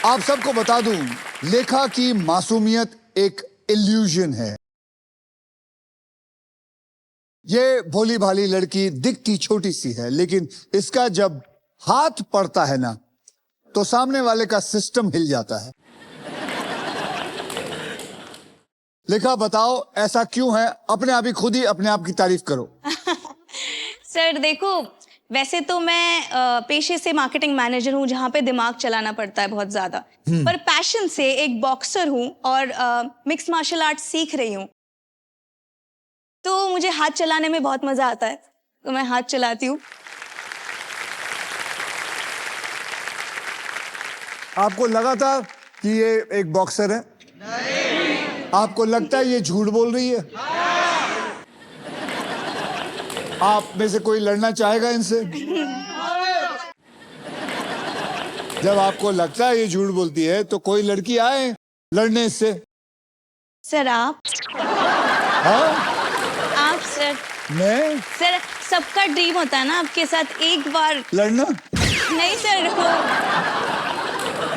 आप सबको बता दूं, लेखा की मासूमियत एक इल्यूजन है। ये भोली भाली लड़की दिखती छोटी सी है, लेकिन इसका जब हाथ पड़ता है ना, तो सामने वाले का सिस्टम हिल जाता है। लेखा बताओ ऐसा क्यों है? अपने आप ही खुद ही अपने आप की तारीफ करो। सर देखो, वैसे तो मैं पेशे से मार्केटिंग मैनेजर हूँ, जहाँ पे दिमाग चलाना पड़ता है बहुत ज्यादा, पर पैशन से एक बॉक्सर हूँ और मिक्स मार्शल आर्ट सीख रही हूँ, तो मुझे हाथ चलाने में बहुत मजा आता है, तो मैं हाथ चलाती हूँ। आपको लगा था कि ये एक बॉक्सर है? नहीं। आपको लगता है ये झूठ बोल रही है? आप में से कोई लड़ना चाहेगा इनसे? जब आपको लगता है ये झूठ बोलती है, तो कोई लड़की आए लड़ने इससे। सर आप? हाँ? आप सर? मैं? सर सबका ड्रीम होता है ना आपके साथ एक बार लड़ना? नहीं सर,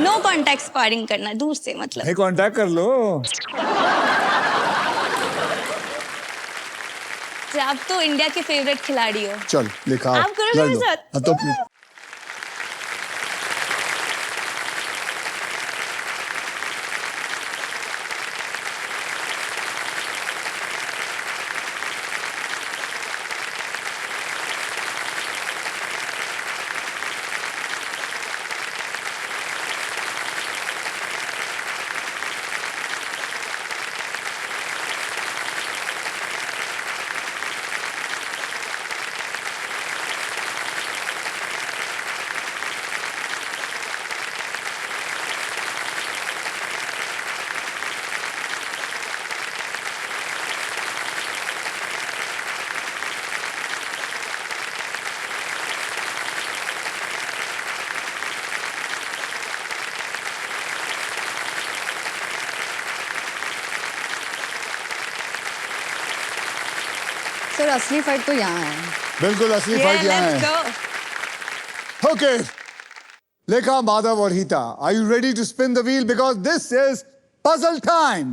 नो कांटेक्ट स्पारिंग करना, दूर से मतलब। नहीं, कांटेक्ट कर लो। सर आप तो इंडिया के फेवरेट खिलाड़ी हो। चल लिखा, आप करो लड़ मेरे लो। साथ। हाँ, तो सर असली फाइट तो यहाँ है। बिल्कुल असली फाइट यहाँ है। ओके, लेखा, माधव और Hita, are you ready to spin the wheel? Because this is puzzle time.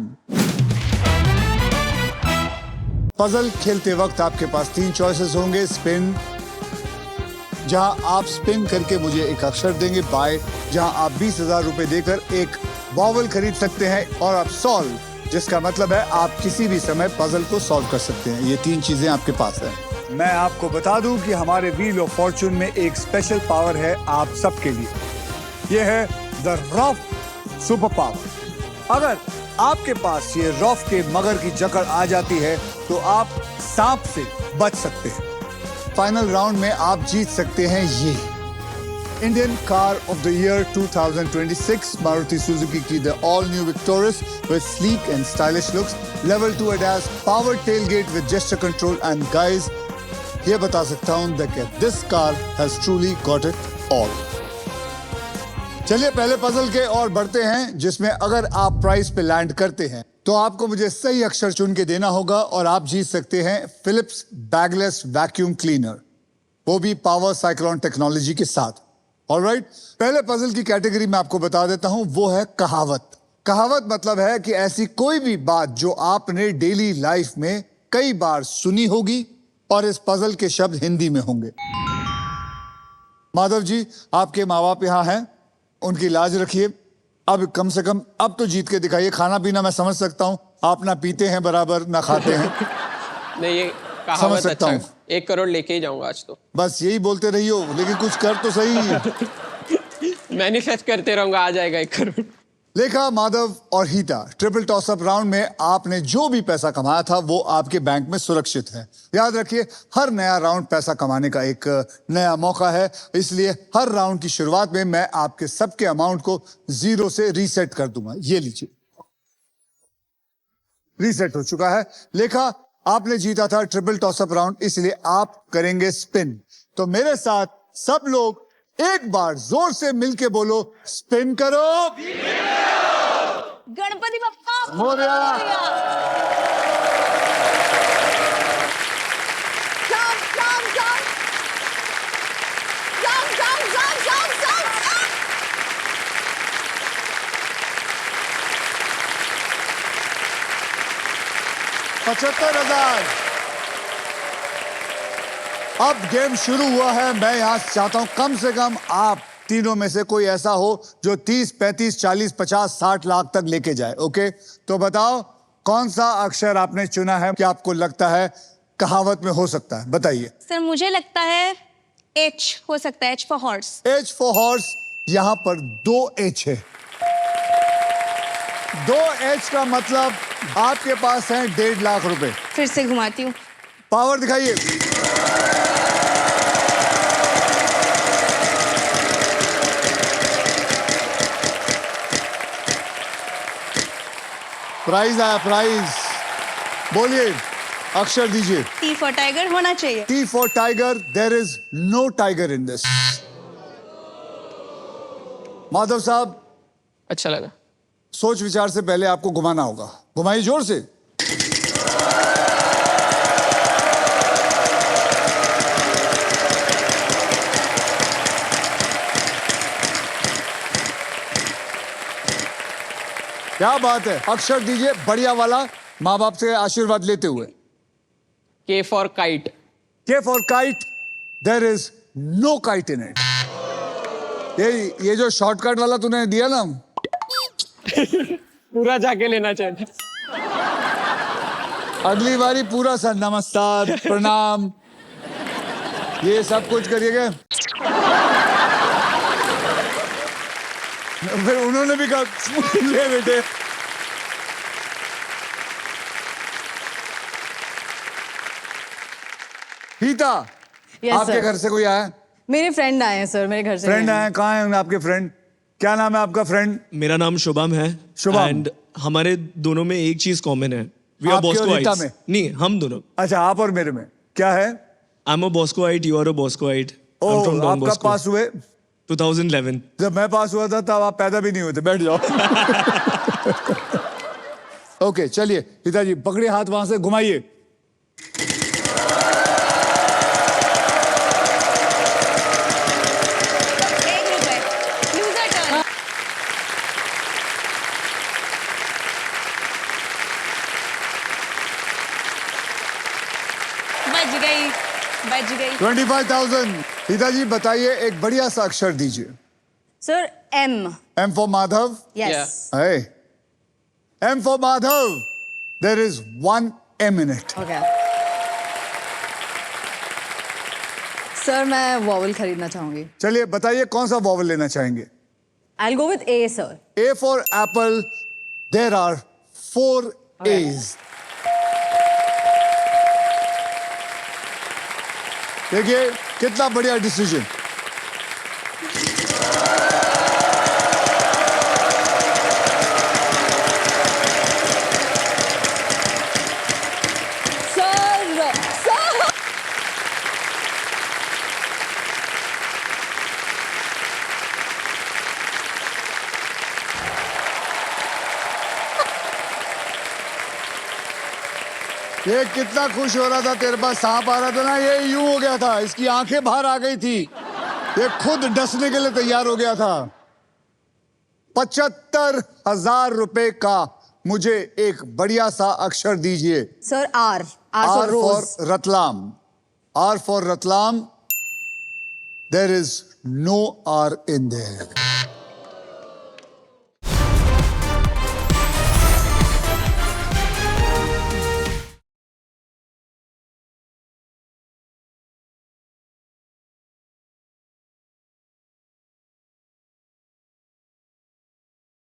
Puzzle खेलते वक्त आपके पास 3 चॉइसेस होंगे। स्पिन, जहां आप स्पिन करके मुझे एक अक्षर देंगे। बाय, जहां आप 20,000 रुपए देकर एक वॉवल खरीद सकते हैं। और आप सॉल्व, जिसका मतलब है आप किसी भी समय पजल को सॉल्व कर सकते हैं। ये 3 चीजें आपके पास हैं। मैं आपको बता दूं कि हमारे व्हील ऑफ फॉर्चून में एक स्पेशल पावर है आप सबके लिए। ये है द रॉफ सुपर पावर। अगर आपके पास ये रॉफ के मगर की जकड़ आ जाती है, तो आप सांप से बच सकते हैं। फाइनल राउंड में आप जीत सकते हैं ये Indian car of the year 2026 Maruti Suzuki की the all new Victoris with sleek and stylish looks, level 2 ADAS, power tailgate with gesture control, and guys, ये बता सकता हूं that this car has truly got it all. चलिए पहले puzzle के और बढ़ते हैं, जिसमें अगर आप प्राइस पे लैंड करते हैं, तो आपको मुझे सही अक्षर चुन के देना होगा और आप जीत सकते हैं फिलिप्स बैगलेस वैक्यूम क्लीनर, वो भी पावर साइक्लोन टेक्नोलॉजी के साथ। ऑलराइट, पहले पजल की कैटेगरी में आपको बता देता हूं, वो है कहावत। कहावत मतलब है कि ऐसी कोई भी बात जो आपने डेली लाइफ में कई बार सुनी होगी, और इस पजल के शब्द हिंदी में होंगे। माधव जी, आपके माँ बाप यहाँ हैं, उनकी लाज रखिए। अब कम से कम अब तो जीत के दिखाइए। खाना पीना मैं समझ सकता हूँ, आप ना पीते हैं बराबर ना खाते हैं। नहीं, ये समझ कहावत सकता अच्छा, हूँ। 1 करोड़ लेके ही जाऊंगा आज तो। बस यही बोलते रहियो, लेकिन कुछ कर तो सही। मैनिफेस्ट करते रहूंगा, आ जाएगा 1 करोड़। लेखा, माधव और हीता, ट्रिपल टॉस अप राउंड में आपने जो भी पैसा कमाया था वो आपके बैंक में सुरक्षित है। याद रखिए, हर नया राउंड पैसा कमाने का एक नया मौका है, इसलिए हर राउंड की शुरुआत में मैं आपके सबके अमाउंट को 0 से रीसेट कर दूंगा। ये लीजिए, रीसेट हो चुका है। लेखा, आपने जीता था ट्रिपल टॉस अप राउंड, इसलिए आप करेंगे स्पिन। तो मेरे साथ सब लोग एक बार जोर से मिलके बोलो, स्पिन करो। Ganpati Bappa Morya. Jump jump jump jump jump jump jump jump 75,000। अब गेम शुरू हुआ है। मैं यहां चाहता हूं कम से कम आप तीनों में से कोई ऐसा हो जो 30, 35, 40, 50, 60 लाख तक लेके जाए। ओके, तो बताओ कौन सा अक्षर आपने चुना है कि आपको लगता है कहावत में हो सकता है? बताइए। सर मुझे लगता है H हो सकता है, H for horse. H for horse. यहां पर 2 H है। 2 H का मतलब आपके पास है 1.5 लाख रुपए। फिर से घुमाती हूँ। पावर दिखाइए। प्राइज आया, प्राइज। बोलिए, अक्षर दीजिए। T फॉर टाइगर होना चाहिए। T for tiger. There is no tiger in this. Madhav साहब, अच्छा लगा। सोच विचार से पहले आपको घुमाना होगा। घुमाइए जोर से। क्या बात है। अक्षर दीजिए बढ़िया वाला, माँ बाप से आशीर्वाद लेते हुए। K for kite. K for kite. There is no kite in it. ये जो शॉर्टकट वाला तूने दिया ना, पूरा जाके लेना चाहिए। अगली बारी पूरा सर नमस्कार प्रणाम ये सब कुछ करिएगा। फिर उन्होंने भी कहा ले बेटे। गीता, Yes, आपके sir. घर से कोई आया? मेरे फ्रेंड आए हैं सर, मेरे घर से फ्रेंड आए आए? कहाँ हैं आपके फ्रेंड? क्या नाम है आपका फ्रेंड? मेरा नाम शुभम है। शुभम। एंड हमारे दोनों में एक चीज कॉमन है, वी आर आपकी और रीता बॉस्कोइट्स। में? नहीं, हम दोनों। अच्छा, आप और मेरे में क्या है? I am a Boscoite, you are a Boscoite. I am from oh, Don आप कब बॉस्को। पास हुए? 2011। जब मैं पास हुआ था तब आप पैदा भी नहीं हुए थे। बैठ जाओ। ओके, चलिए पिताजी पकड़िए हाथ, वहां से घुमाइए। ₹1 यूजर टर्न। बच गई। 25,000। पिताजी बताइए एक बढ़िया सा अक्षर दीजिए। Sir M। M for Madhav. Yes. Hey. M for Madhav. There is 1 M in it. Okay sir, मैं वॉवल खरीदना चाहूंगी। चलिए बताइए कौन सा वॉवल लेना चाहेंगे? I go with A sir. A for apple. There are 4 A's. देखिए कितना बढ़िया डिसीजन। सर सर ये कितना खुश हो रहा था, तेरे पास सांप आ रहा था ना, ये यूं हो गया था, इसकी आंखें बाहर आ गई थी, ये खुद डसने के लिए तैयार हो गया था। 75,000 रुपए का मुझे एक बढ़िया सा अक्षर दीजिए। Sir R R for for rose. Ratlam. R for Ratlam. There is no R in there.